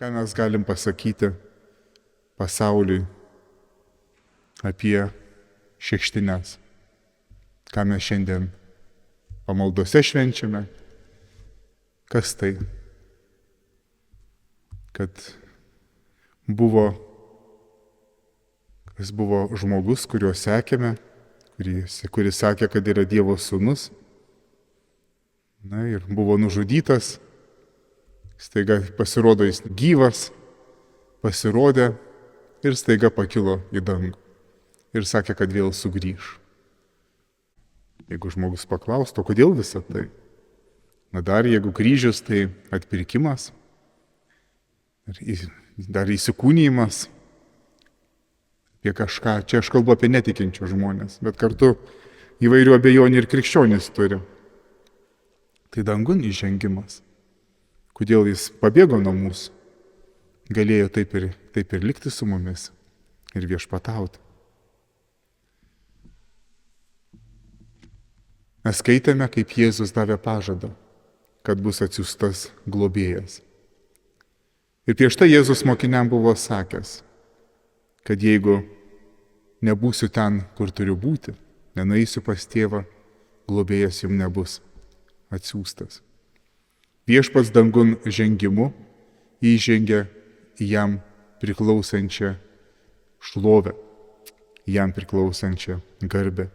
Ką mes galim pasakyti pasauliui apie šeštines? Ką mes šiandien pamaldose švenčiame? Kas tai? Kas buvo žmogus, kuriuo sekėme, kuris sakė, kad yra Dievo sūnus. Na ir buvo nužudytas. Staiga pasirodo jis gyvas, pasirodė ir staiga pakilo į dangų. Ir sakė, kad vėl sugrįš. Jeigu žmogus paklaustų, kodėl visą tai? Na dar jeigu kryžius, tai atpirkimas, dar įsikūnijimas apie kažką. Čia aš kalbu apie netikinčius žmonės, bet kartu įvairių abejonių ir krikščionys turi. Tai dangun įžengimas. Kodėl jis pabėgo nuo mūsų? Galėjo taip ir likti su mumis ir viešpatauti. Mes skaitėme, kaip Jėzus davė pažadą, kad bus atsiųstas globėjas. Ir prieš tai Jėzus mokiniam buvo sakęs, kad jeigu nebūsiu ten, kur turiu būti, nenueisiu pas tėvą, globėjas jums nebus atsiųstas. Viešpats dangun žengimu įžengia į jam priklausančią šlovę, jam priklausančią garbę.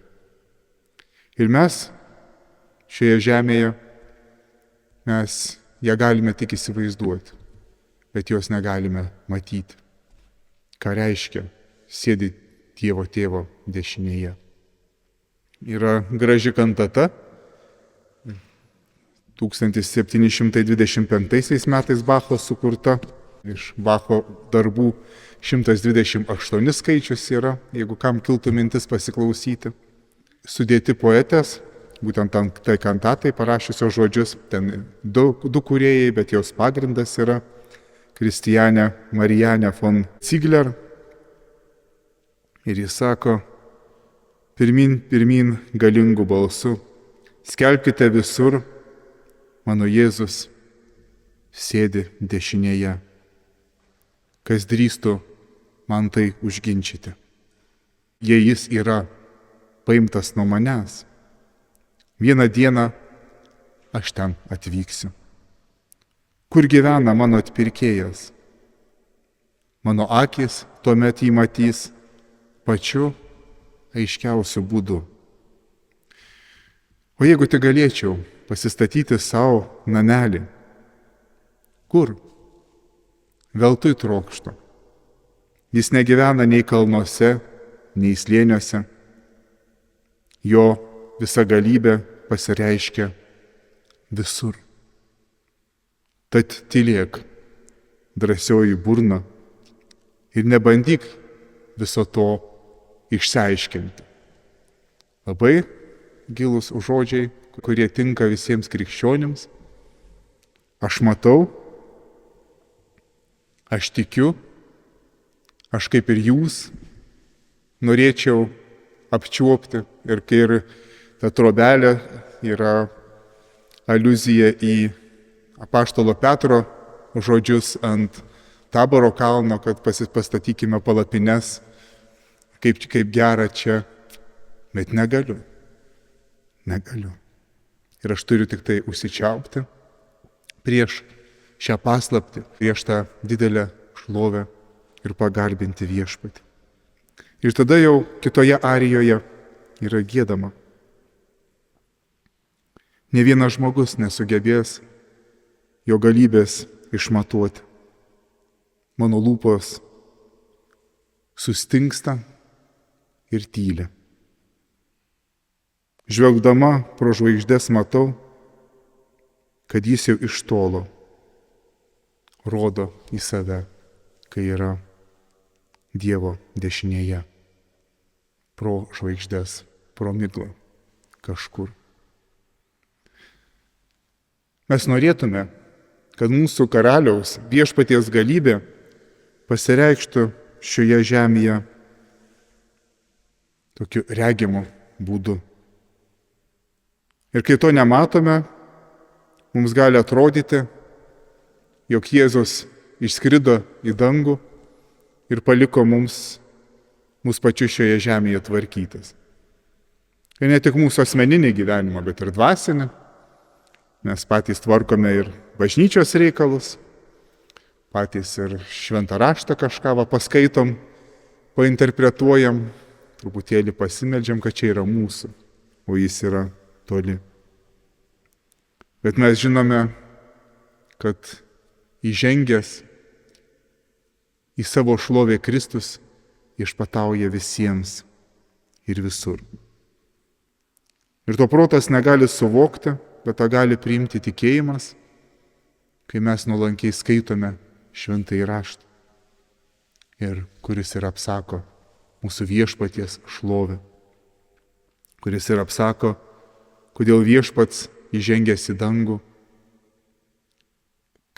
Ir mes šioje žemėje, mes ją galime tik įsivaizduoti, bet jos negalime matyti. Ką reiškia sėdi Dievo tėvo dešinėje. Yra graži kantata. 1725 metais Bacho sukurta. Iš Bacho darbų 128 skaičius yra, jeigu kam kiltų mintis pasiklausyti. Sudėti poetės, būtent tai kantatai parašiusios žodžius, ten du kūrėjai, bet jos pagrindas yra Kristianė Marijanė von Ziegler. Ir jis sako, pirmin, pirmin galingų balsų, skelbkite visur, mano Jėzus sėdi dešinėje. Kas drįstų man tai užginčyti? Jei jis yra paimtas nuo manęs, vieną dieną aš ten atvyksiu. Kur gyvena mano atpirkėjas? Mano akys tuomet jį matys pačiu aiškiausiu būdu. O jeigu tik galėčiau pasistatyti savo namelį, kur? Veltui trokštu. Jis negyvena nei kalnuose, nei slėniuose. Jo visa galybė pasireiškia visur. Tad tylėk, drąsioji burna, ir nebandyk viso to išsiaiškinti. Labai gilūs žodžiai, kurie tinka visiems krikščionims. Aš matau, aš tikiu, aš kaip ir jūs norėčiau apčiuopti, ir kai ir ta trobelė yra aliuzija į apaštalo Petro žodžius ant Taboro kalno, kad pastatykime palapines, kaip gera čia, bet negaliu. Ir aš turiu tik tai užsičiaupti prieš šią paslaptį, prieš tą didelę šlovę ir pagarbinti viešpatį. Ir tada jau kitoje arijoje yra giedama. Ne vienas žmogus nesugebės jo galybės išmatuoti. Mano lūpos sustingsta ir tyli. Žvelgdama pro žvaigždes matau, kad jis jau iš tolo rodo į save, kai yra Dievo dešinėje, pro žvaigždes, pro miglą kažkur. Mes norėtume, kad mūsų karaliaus viešpaties galybė pasireikštų šioje žemėje tokiu regimu būdu. Ir kai to nematome, mums gali atrodyti, jog Jėzus išskrido į dangų ir paliko mūsų pačius šioje žemėje tvarkytis. Ir ne tik mūsų asmeninį gyvenimą, bet ir dvasinį. Mes patys tvarkome ir bažnyčios reikalus, patys ir šventą raštą kažką paskaitom, painterpretuojam, truputėlį pasimeldžiam, kad čia yra mūsų, o jis yra toli. Bet mes žinome, kad įžengęs į savo šlovę Kristus viešpatauja visiems ir visur. Ir to protas negali suvokti, bet tą gali priimti tikėjimas, kai mes nuolankiai skaitome šventąjį raštą, ir kuris ir apsako mūsų viešpaties šlovę, kuris ir apsako, kodėl viešpats įžengęs į dangų,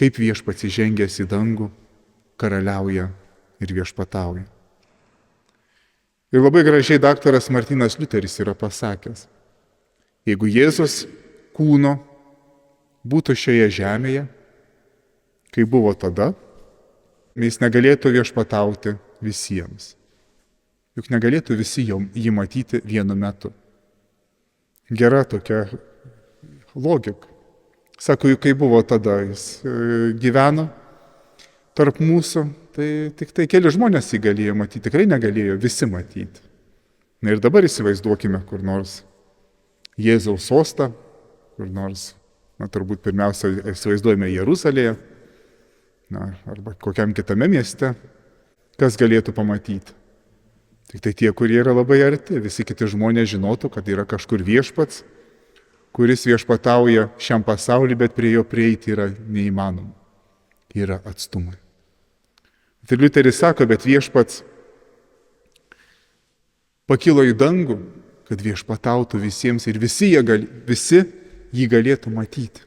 kaip viešpats įžengęs į dangų, karaliauja ir viešpatauja. Ir labai gražiai daktaras Martynas Liuteris yra pasakęs, jeigu Jėzus kūno būtų šioje žemėje, kai buvo tada, jis negalėtų viešpatauti visiems. Juk negalėtų visi jį matyti vienu metu. Gera tokia logika. Sako, juk kai buvo tada, jis gyveno tarp mūsų, tai tik tai keli žmonės jį galėjo matyti, tikrai negalėjo visi matyti. Na ir dabar įsivaizduokime kur nors Jėzaus sostą, kur nors, turbūt pirmiausia įsivaizduojame Jeruzalėje, arba kokiam kitame mieste, kas galėtų pamatyti. Tik tai tie, kurie yra labai arti, visi kiti žmonės žinotų, kad yra kažkur viešpats, kuris viešpatauja šiam pasauliu, bet prie jo prieiti yra neįmanoma. Yra atstumai. Tai Liuteris sako, bet viešpats pakilo į dangų, kad viešpatautų visiems ir visi jį galėtų matyti.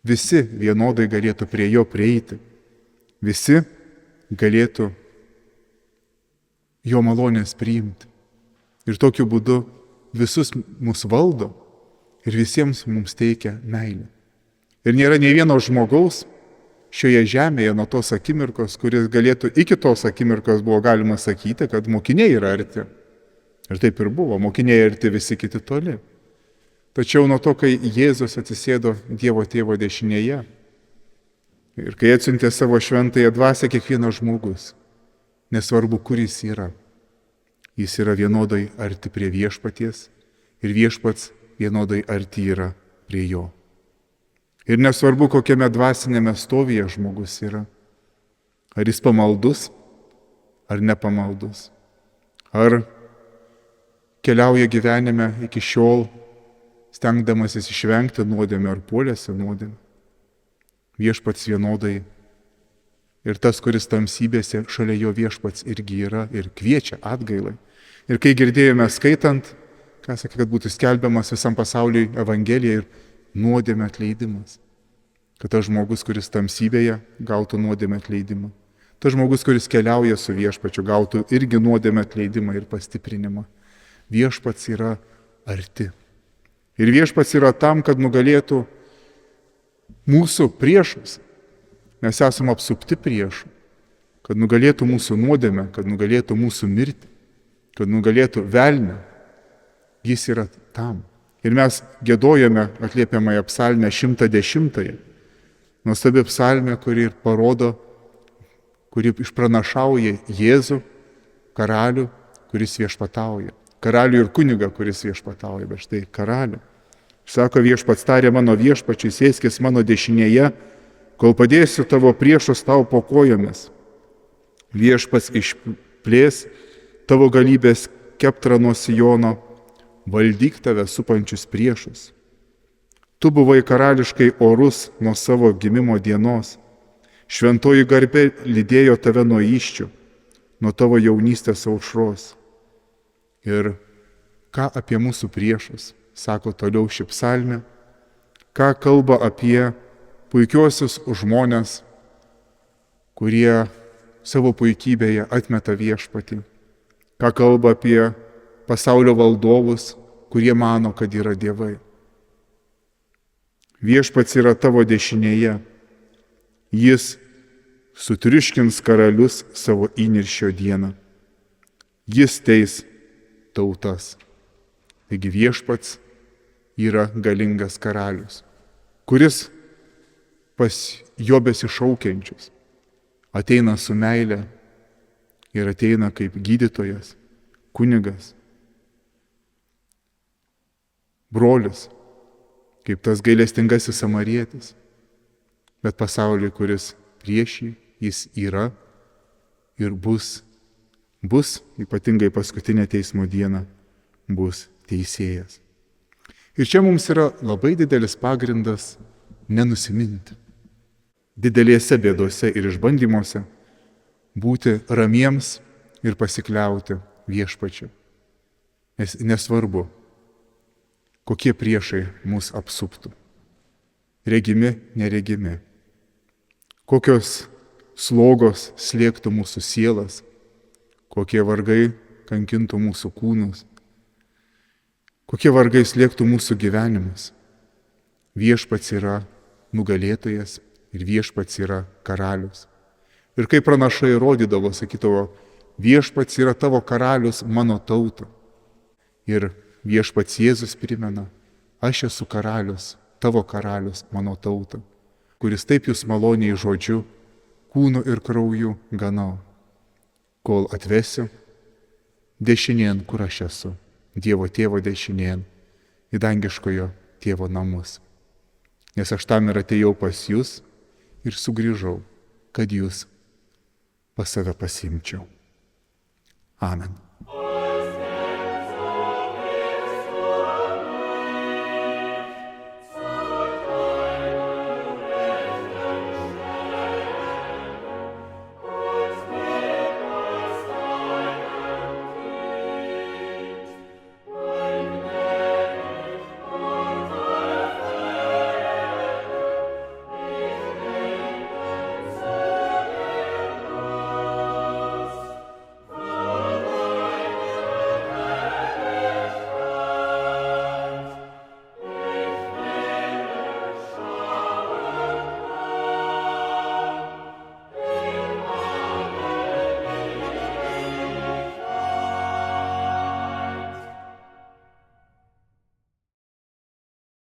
Visi vienodai galėtų prie jo prieiti. Visi galėtų jo malonės priimti. Ir tokiu būdu visus mus valdo ir visiems mums teikia meilę. Ir nėra nei vieno žmogaus šioje žemėje nuo tos akimirkos, kuris galėtų iki tos akimirkos buvo galima sakyti, kad mokiniai yra arti. Ir taip ir buvo, mokiniai arti, visi kiti toli. Tačiau nuo to, kai Jėzus atsisėdo Dievo Tėvo dešinėje ir kai atsiuntė savo šventąją dvasią, kiekvienas žmogus, nesvarbu, kur jis yra vienodai arti prie viešpaties ir viešpats vienodai arti yra prie jo. Ir nesvarbu, kokiame dvasinėme stovyje žmogus yra, ar jis pamaldus, ar nepamaldus, ar keliauja gyvenime iki šiol, stengdamasis išvengti nuodėmę ar puolėsi nuodėmę. Viešpats vienodai ir tas, kuris tamsybėse šalia jo viešpats irgi yra ir kviečia atgailai. Ir kai girdėjome skaitant, ką sakė, kad būtų skelbiamas visam pasauliui Evangelija ir nuodėmė atleidimas. Kad tas žmogus, kuris tamsybėje, gautų nuodėmę atleidimą. Tas žmogus, kuris keliauja su viešpačiu, gautų irgi nuodėmę atleidimą ir pastiprinimą. Viešpats yra arti. Ir viešpats yra tam, kad nugalėtų mūsų priešus. Mes esame apsupti priešų. Kad nugalėtų mūsų nuodėmę, kad nugalėtų mūsų mirtį, kad nugalėtų velnią. Jis yra tam. Ir mes giedojame atliepiamąją psalmę 110. Nuostabi psalmė, kuri ir parodo, kuri išpranašauja Jėzų, karalių, kuris viešpatauja. Karalių ir kunigą, kuris viešpatauja, bet štai karalių. Sako, viešpats tarė mano viešpačiui, sėskis mano dešinėje, kol padėsiu tavo priešus tau po kojomis. Viešpats išplės tavo galybės keptrą nuo Sijono, valdyk tave supančius priešus. Tu buvai karališkai orus nuo savo gimimo dienos. Šventoji garbė lydėjo tave nuo įsčių, nuo tavo jaunystės aušros. Ir ką apie mūsų priešus, sako toliau ši psalmė, ką kalba apie puikiuosius žmonės, kurie savo puikybėje atmeta viešpatį, ką kalba apie pasaulio valdovus, kurie mano, kad yra dievai. Viešpats yra tavo dešinėje, jis sutriuškins karalius savo įniršio dieną. Jis teis tautas. Taigi viešpats yra galingas karalius, kuris pas jo besišaukiančius ateina su meile ir ateina kaip gydytojas, kunigas, brolis, kaip tas gailestingasis samarietis, bet pasauliui, kuris prieš jį, jis yra ir bus ypatingai paskutinę teismo dieną, bus teisėjas. Ir čia mums yra labai didelis pagrindas nenusiminti. Didelėse bėdose ir išbandymuose būti ramiems ir pasikliauti viešpačiu. Nes nesvarbu, kokie priešai mus apsuptų. Regimi, neregimi. Kokios slogos slėgtų mūsų sielas, kokie vargai kankintų mūsų kūnus, kokie vargai slėgtų mūsų gyvenimus. Viešpats yra nugalėtojas ir viešpats yra karalius. Ir kaip pranašai rodydavo, sakydavo, viešpats yra tavo karalius mano tauta. Ir viešpats Jėzus primena, aš esu karalius, tavo karalius mano tauta, kuris taip jūs maloniai žodžiu, kūnu ir krauju ganau, kol atvesiu dešinėn, kur aš esu, Dievo tėvo dešinėn, į dangiškojo tėvo namus. Nes aš tam ir atėjau pas jūs ir sugrįžau, kad jūs pas save pasiimčiau. Amen.